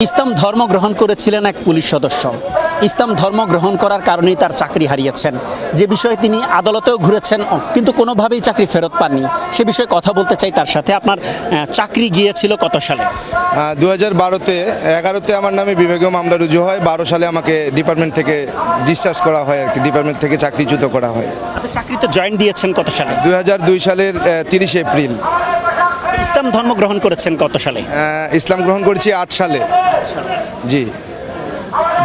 ইসলাম ধর্ম গ্রহণ করেছিলেন এক পুলিশ সদস্য। ইসলাম ধর্ম গ্রহণ করার কারণেই তার চাকরি হারিয়েছেন, যে বিষয়ে তিনি আদালতেও ঘুরেছেন কিন্তু কোনোভাবেই চাকরি ফেরত পাননি। সে বিষয়ে কথা বলতে চাই তার সাথে। আপনার চাকরি গিয়েছিল কত সালে? 2012-তে 11-তে আমার নামে বিভাগীয় মামলা রুজু হয়। 12 সালে আমাকে ডিপার্টমেন্ট থেকে ডিসচার্জ করা হয়, আর কি ডিপার্টমেন্ট থেকে চাকরিচ্যুত করা হয়। আপনি চাকরিতে জয়েন দিয়েছেন কত সালে? 2002 সালের 30 এপ্রিল। ইসলাম ধর্ম গ্রহণ করেছেন কত সালে? ইসলাম গ্রহণ করেছি 8 সালে। জি,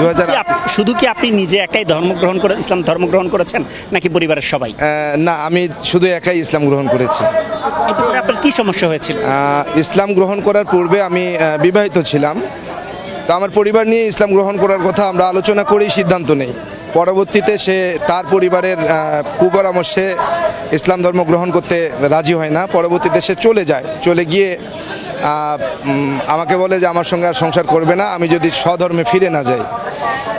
2000। শুধু কি আপনি নিজে একাই ইসলাম ধর্ম গ্রহণ করেছেন নাকি পরিবারের সবাই? না, আমি শুধু একাই ইসলাম গ্রহণ করেছি। এতে করে আপনার কি সমস্যা হয়েছিল? ইসলাম গ্রহণ করার পূর্বে আমি বিবাহিত ছিলাম। তো আমার পরিবার নিয়ে ইসলাম গ্রহণ করার কথা আমরা আলোচনা করেই সিদ্ধান্ত নেই। পরবর্তীতে সে তার পরিবারের কুপরামর্শে ইসলাম ধর্ম গ্রহণ করতে রাজি হয় না। পরবর্তীতে সে চলে গিয়ে আমাকে বলে যে আমার সঙ্গে আর সংসার করবে না আমি যদি স্বধর্মে ফিরে না যাই।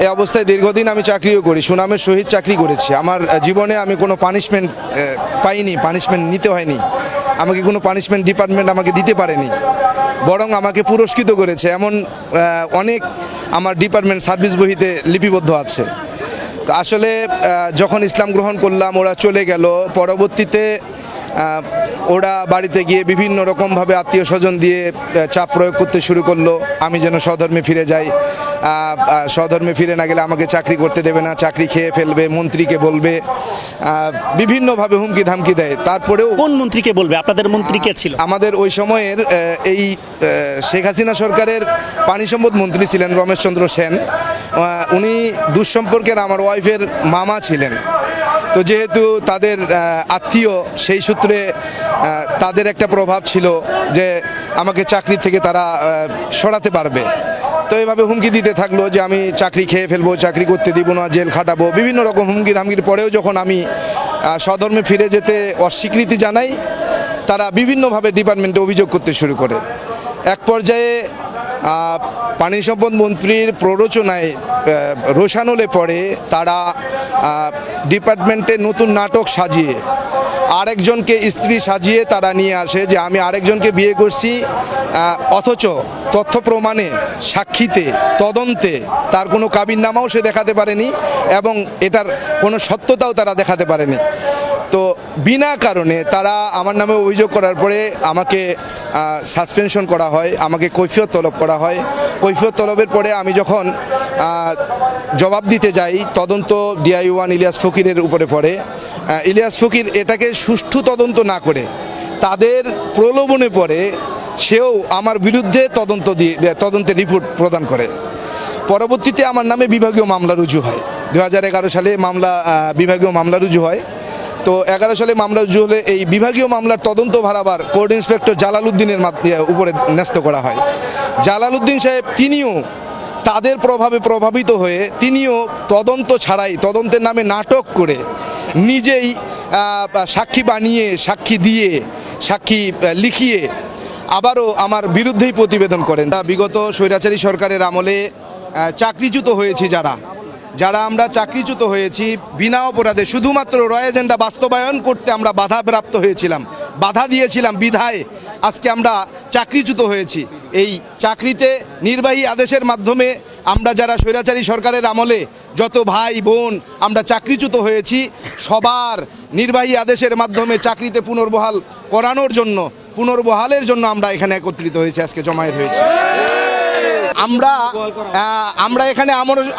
এই অবস্থায় দীর্ঘদিন আমি চাকরিও করি, সুনামের সহিত চাকরি করেছি। আমার জীবনে আমি কোনো পানিশমেন্ট পাইনি, পানিশমেন্ট নিতে হয়নি। আমাকে কোনো পানিশমেন্ট ডিপার্টমেন্ট আমাকে দিতে পারেনি, বরং আমাকে পুরস্কৃত করেছে। এমন অনেক আমার ডিপার্টমেন্ট সার্ভিস বহিতে লিপিবদ্ধ আছে। তো আসলে যখন ইসলাম গ্রহণ করলাম ওরা চলে গেল। পরবর্তীতে ওরা বাড়িতে গিয়ে বিভিন্ন রকমভাবে আত্মীয় স্বজন দিয়ে চাপ প্রয়োগ করতে শুরু করলো আমি যেন স্বধর্মে ফিরে যাই। স্বধর্মে ফিরে না গেলে আমাকে চাকরি করতে দেবে না, চাকরি খেয়ে ফেলবে, মন্ত্রীকে বলবে, বিভিন্নভাবে হুমকি ধামকি দেয়। তারপরেও কোন মন্ত্রীকে বলবে? আপনাদের মন্ত্রী কে ছিল? আমাদের ওই সময়ের এই শেখ হাসিনা সরকারের পানি সম্পদ মন্ত্রী ছিলেন রমেশচন্দ্র সেন। উনি দুঃসম্পর্কের আমার ওয়াইফের মামা ছিলেন। তো যেহেতু তাদের আত্মীয়, সেই সূত্রে তাদের একটা প্রভাব ছিল যে আমাকে চাকরি থেকে তারা সরাতে পারবে। তো এইভাবে হুমকি দিতে থাকলো যে আমি চাকরি খেয়ে ফেলবো, চাকরি করতে দিব না, জেল খাটাবো, বিভিন্ন রকম হুমকি ধামকির পরেও যখন আমি স্বধর্মে ফিরে যেতে অস্বীকৃতি জানাই, তারা বিভিন্নভাবে ডিপার্টমেন্টে অভিযোগ করতে শুরু করে। এক পর্যায়ে পানি সম্পদ মন্ত্রীর প্ররোচনায় রোষানলে পড়ে তারা ডিপার্টমেন্টে নতুন নাটক সাজিয়ে আরেকজনকে স্ত্রী সাজিয়ে তারা নিয়ে আসে যে আমি আরেকজনকে বিয়ে করছি, অথচ তথ্য প্রমাণে, সাক্ষীতে, তদন্তে তার কোনো কাবিননামাও সে দেখাতে পারেনি এবং এটার কোনো সত্যতাও তারা দেখাতে পারেনি। তো বিনা কারণে তারা আমার নামে অভিযোগ করার পরে আমাকে সাসপেনশন করা হয়, আমাকে কৈফিয়ত তলব করা হয়। কৈফিয়ত তলবের পরে আমি যখন জবাব দিতে যাই, তদন্ত DI-1 ইলিয়াস ফকিরের উপরে পড়ে। ইলিয়াস ফকির এটাকে সুষ্ঠু তদন্ত না করে তাদের প্রলোভনে পড়ে সেও আমার বিরুদ্ধে তদন্তের রিপোর্ট প্রদান করে। পরবর্তীতে আমার নামে বিভাগীয় মামলা রুজু হয়। 2011 সালে বিভাগীয় মামলা রুজু হয়। তো 11 সালে মামলা রুজু হলে এই বিভাগীয় মামলার তদন্ত ভার আবার কোর্ট ইন্সপেক্টর জালালউদ্দিনের উপরে ন্যস্ত করা হয়। জালালউদ্দিন সাহেব তিনিও তাদের প্রভাবে প্রভাবিত হয়ে তিনিও তদন্ত ছাড়াই, তদন্তের নামে নাটক করে নিজেই সাক্ষী বানিয়ে, সাক্ষী দিয়ে, সাক্ষী লিখিয়ে আবারও আমার বিরুদ্ধেই প্রতিবেদন করেন। বিগত স্বৈরাচারী সরকারের আমলে চাকরিচ্যুত হয়েছি যারা আমরা চাকরিচ্যুত হয়েছি বিনা অপরাধে, শুধুমাত্র র এজেন্ডা বাস্তবায়ন করতে আমরা বাধাপ্রাপ্ত হয়েছিলাম, বাধা দিয়েছিলাম বিধায় আজকে আমরা চাকরিচ্যুত হয়েছি। এই চাকরিতে নির্বাহী আদেশের মাধ্যমে আমরা যারা স্বৈরাচারী সরকারের আমলে যত ভাই বোন আমরা চাকরিচ্যুত হয়েছি, সবার নির্বাহী আদেশের মাধ্যমে চাকরিতে পুনর্বহালের জন্য আমরা এখানে একত্রিত হয়েছি, আজকে জমায়েত হয়েছি। আমরা এখানে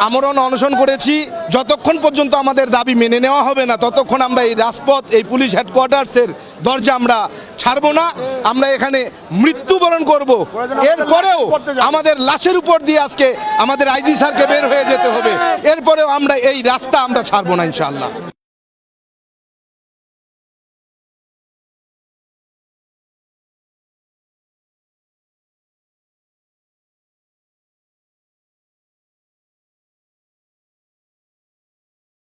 আমরণ অনশন করেছি। যতক্ষণ পর্যন্ত আমাদের দাবি মেনে নেওয়া হবে না ততক্ষণ আমরা এই রাজপথ, এই পুলিশ হেডকোয়ার্টার্সের দরজা আমরা ছাড়বো না। আমরা এখানে মৃত্যুবরণ করব, এরপরেও আমাদের লাশের উপর দিয়ে আজকে আমাদের IG স্যারকে বের হয়ে যেতে হবে। এরপরেও আমরা এই রাস্তা আমরা ছাড়বো না ইনশাআল্লাহ।